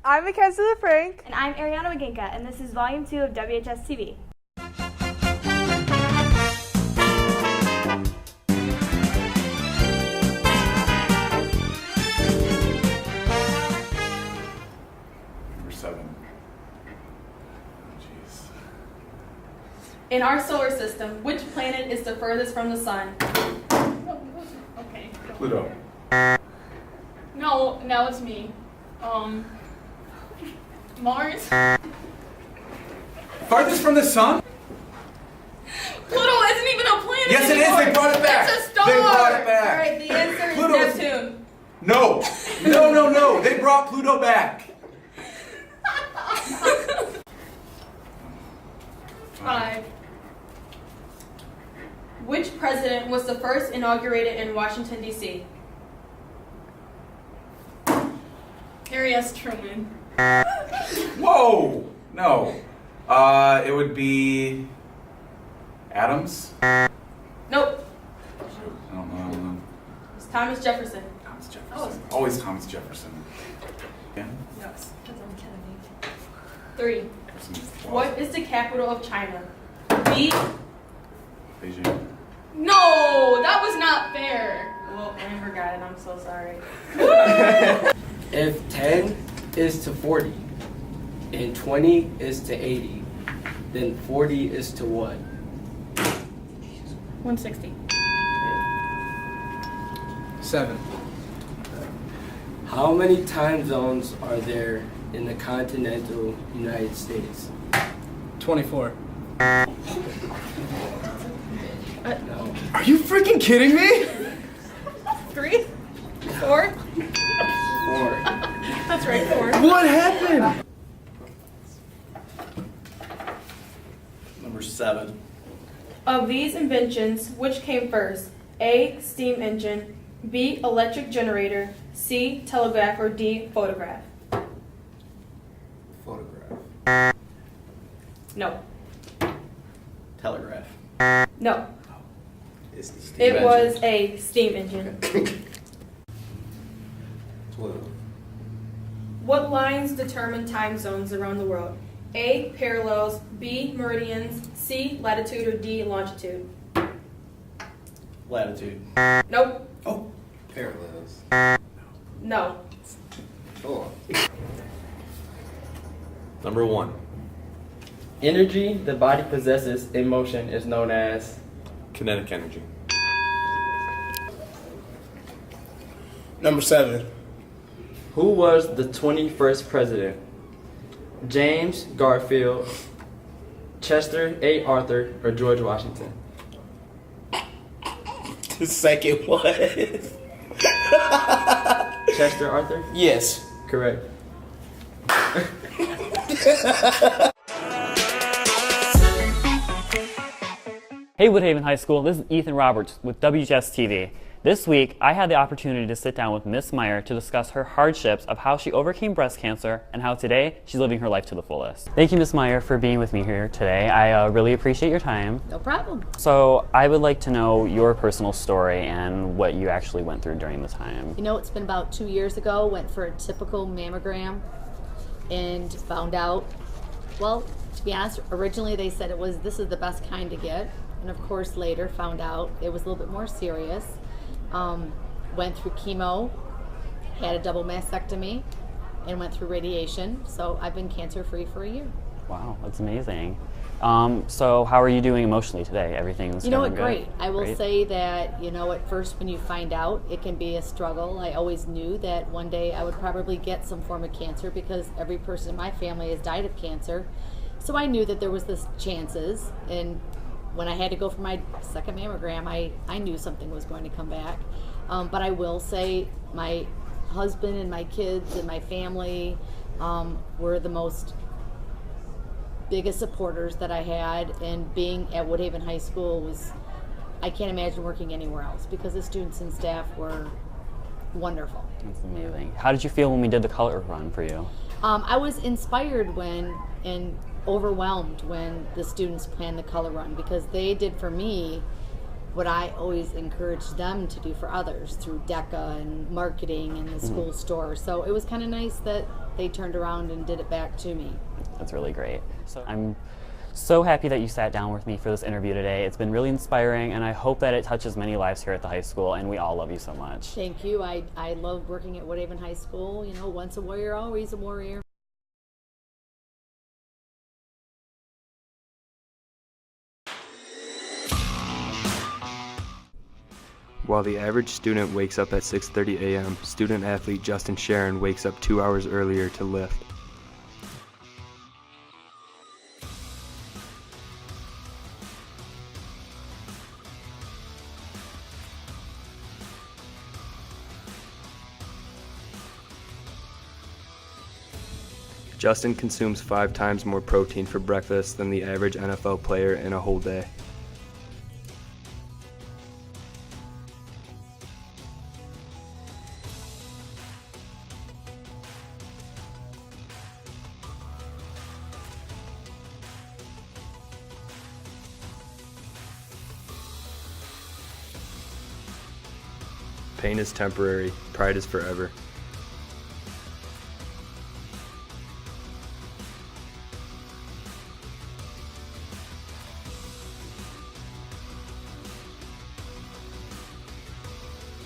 I'm Mackenzie LaFrank. And I'm Ariana Waginka, and this is Volume 2 of WHS TV. Number 7. Jeez. In our solar system, which planet is the furthest from the sun? Okay. Pluto. No, now it's me. Mars. Farthest from the sun? Pluto isn't even a planet Yes, it anymore. is. They brought it back. It's a star. They brought it back. All right, the answer is Pluto's- Neptune. No. No. They brought Pluto back. 5. Which president was the first inaugurated in Washington, D.C.? Harry S. Truman. Whoa. No. It would be Adams. Nope. Shoot, I don't know. It's Thomas Jefferson. Thomas Jefferson. Always Thomas Jefferson. Yeah. Yes, because I'm Kennedy. 3. What is the capital of China? B. Beijing. No, that was not fair. Well, Amber got it. I'm so sorry. If 10 is to 40 and 20 is to 80, then 40 is to what? 160. 7. How many time zones are there in the continental United States? 24. No. Are you freaking kidding me? 3? 4? 4. That's right, 4. What happened? Number 7. Of these inventions, which came first? A. Steam engine. B. Electric generator. C. Telegraph. Or D. Photograph. Photograph. No. Telegraph. No. It's the steam It engine. was a steam engine. 12. What lines determine time zones around the world? A. Parallels. B. Meridians. C. Latitude. Or D. Longitude. Latitude. Nope. Oh. Parallels. No. Oh. Number 1. Energy the body possesses in motion is known as Kinetic energy. Number 7. Who was the 21st president? James Garfield, Chester A. Arthur, or George Washington? The second one. Chester Arthur? Yes. Correct. Hey Woodhaven High School, this is Ethan Roberts with WHS TV. This week, I had the opportunity to sit down with Miss Meyer to discuss her hardships of how she overcame breast cancer and how today she's living her life to the fullest. Thank you, Miss Meyer, for being with me here today. I really appreciate your time. No problem. So I would like to know your personal story and what you actually went through during the time. You know, it's been about 2 years ago, went for a typical mammogram and found out, well, to be honest, originally they said this is the best kind to get. And of course later found out it was a little bit more serious. Went through chemo, had a double mastectomy, and went through radiation. So I've been cancer-free for a year. Wow, that's amazing. So how are you doing emotionally today? Everything's You know going what, good? great. I will Great? say that, you know, at first when you find out, it can be a struggle. I always knew that one day I would probably get some form of cancer because every person in my family has died of cancer. So I knew that there was this chances, and when I had to go for my second mammogram, I knew something was going to come back. But I will say my husband and my kids and my family were the most biggest supporters that I had, and being at Woodhaven High School was, I can't imagine working anywhere else because the students and staff were wonderful. That's amazing. How did you feel when we did the color run for you? I was inspired and overwhelmed when the students planned the color run because they did for me what I always encouraged them to do for others through DECA and marketing and the school store. So it was kind of nice that they turned around and did it back to me. That's really great. So I'm so happy that you sat down with me for this interview today. It's been really inspiring, and I hope that it touches many lives here at the high school, and we all love you so much. Thank you. I love working at Woodhaven High School. You know, once a warrior, always a warrior. While the average student wakes up at 6:30 a.m., student athlete Justin Sharon wakes up 2 hours earlier to lift. Justin consumes 5 times more protein for breakfast than the average NFL player in a whole day. Pain is temporary, pride is forever.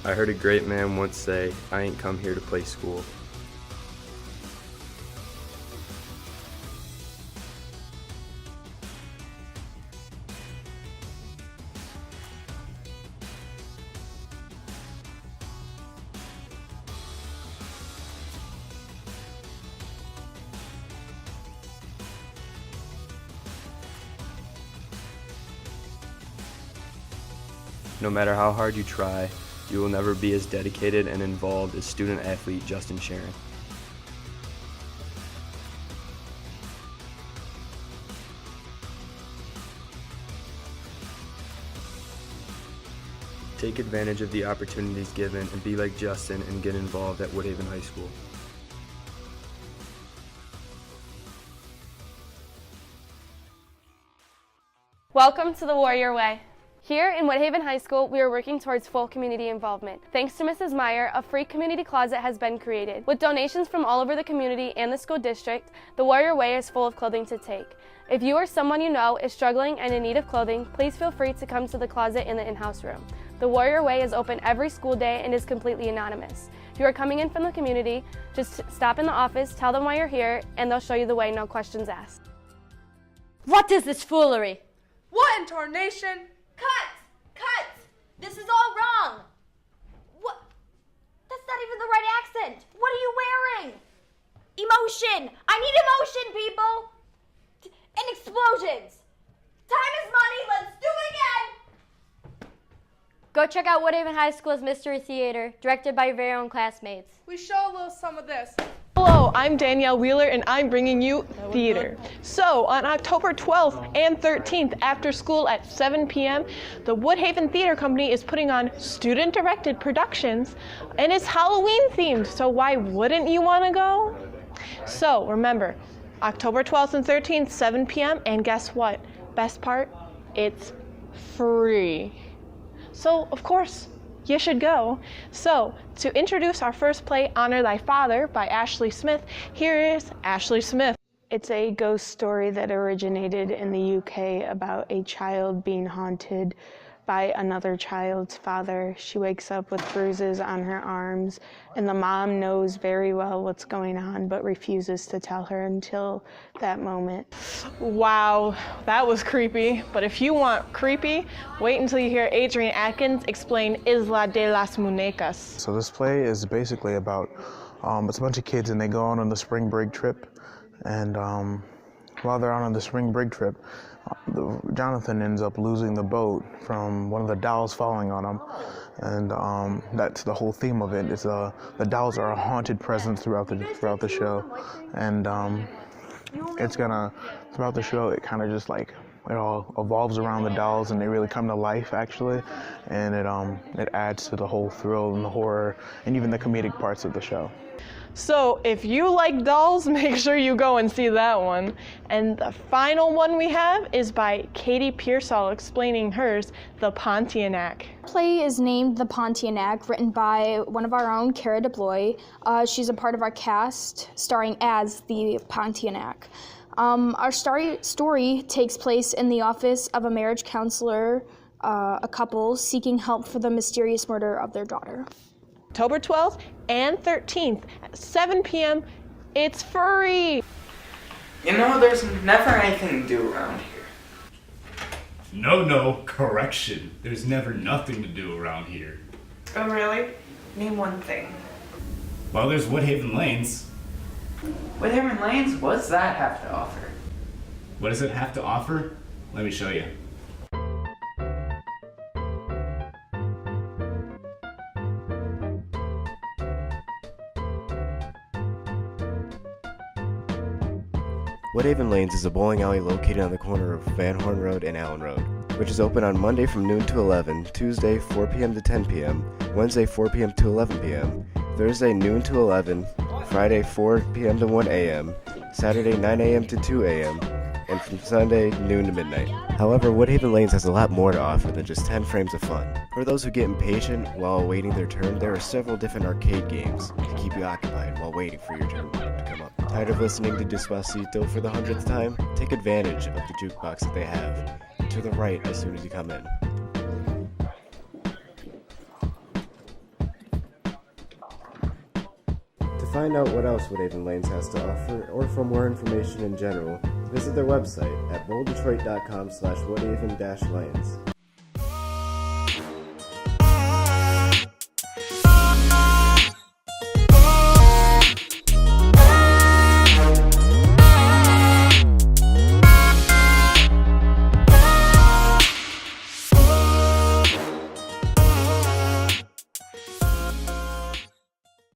I heard a great man once say, "I ain't come here to play school." No matter how hard you try, you will never be as dedicated and involved as student athlete Justin Sharon. Take advantage of the opportunities given and be like Justin and get involved at Woodhaven High School. Welcome to the Warrior Way. Here in Woodhaven High School, we are working towards full community involvement. Thanks to Mrs. Meyer, a free community closet has been created. With donations from all over the community and the school district, the Warrior Way is full of clothing to take. If you or someone you know is struggling and in need of clothing, please feel free to come to the closet in the in-house room. The Warrior Way is open every school day and is completely anonymous. If you are coming in from the community, just stop in the office, tell them why you're here, and they'll show you the way, no questions asked. What is this foolery? What in tarnation? Cut! Cut! This is all wrong! What? That's not even the right accent! What are you wearing? Emotion! I need emotion, people! And explosions! Time is money, let's do it again! Go check out Woodhaven High School's Mystery Theater, directed by your very own classmates. We show a little some of this. Hello, I'm Danielle Wheeler and I'm bringing you theater. So on October 12th and 13th after school at 7 p.m., the Woodhaven Theater Company is putting on student-directed productions and it's Halloween themed, so why wouldn't you want to go? So remember, October 12th and 13th, 7 p.m., and guess what? Best part, it's free. So of course, you should go. So, to introduce our first play, Honor Thy Father, by Ashley Smith, here is Ashley Smith. It's a ghost story that originated in the UK about a child being haunted by another child's father. She wakes up with bruises on her arms, and the mom knows very well what's going on, but refuses to tell her until that moment. Wow, that was creepy. But if you want creepy, wait until you hear Adrian Atkins explain Isla de las Muñecas. So this play is basically about, it's a bunch of kids and they go on the spring break trip. And while they're on the spring break trip, Jonathan ends up losing the boat from one of the dolls falling on him. And that's the whole theme of it. Is the dolls are a haunted presence throughout the show. And it's gonna, throughout the show, it kind of just like, it all evolves around the dolls and they really come to life actually. And it adds to the whole thrill and the horror and even the comedic parts of the show. So if you like dolls, make sure you go and see that one. And the final one we have is by Katie Pearsall explaining hers, The Pontianak. Play is named The Pontianak, written by one of our own, Cara DeBloy. She's a part of our cast, starring as the Pontianak. Our story takes place in the office of a marriage counselor, a couple seeking help for the mysterious murder of their daughter. October 12th and 13th at 7 p.m. It's free! You know, there's never anything to do around here. No, correction. There's never nothing to do around here. Oh, really? Name one thing. Well, there's Woodhaven Lanes. Woodhaven Lanes, what does that have to offer? What does it have to offer? Let me show you. Woodhaven Lanes is a bowling alley located on the corner of Van Horn Road and Allen Road, which is open on Monday from noon to 11, Tuesday 4 p.m. to 10 p.m., Wednesday 4 p.m. to 11 p.m., Thursday noon to 11, Friday 4 p.m. to 1 a.m., Saturday 9 a.m. to 2 a.m., and from Sunday noon to midnight. However, Woodhaven Lanes has a lot more to offer than just 10 frames of fun. For those who get impatient while awaiting their turn, there are several different arcade games to keep you occupied while waiting for your turn to come up. Tired of listening to Despacito for the 100th time? Take advantage of the jukebox that they have. To the right as soon as you come in. To find out what else Woodhaven Lanes has to offer, or for more information in general, visit their website at bolddetroit.com/woodhaven-lanes.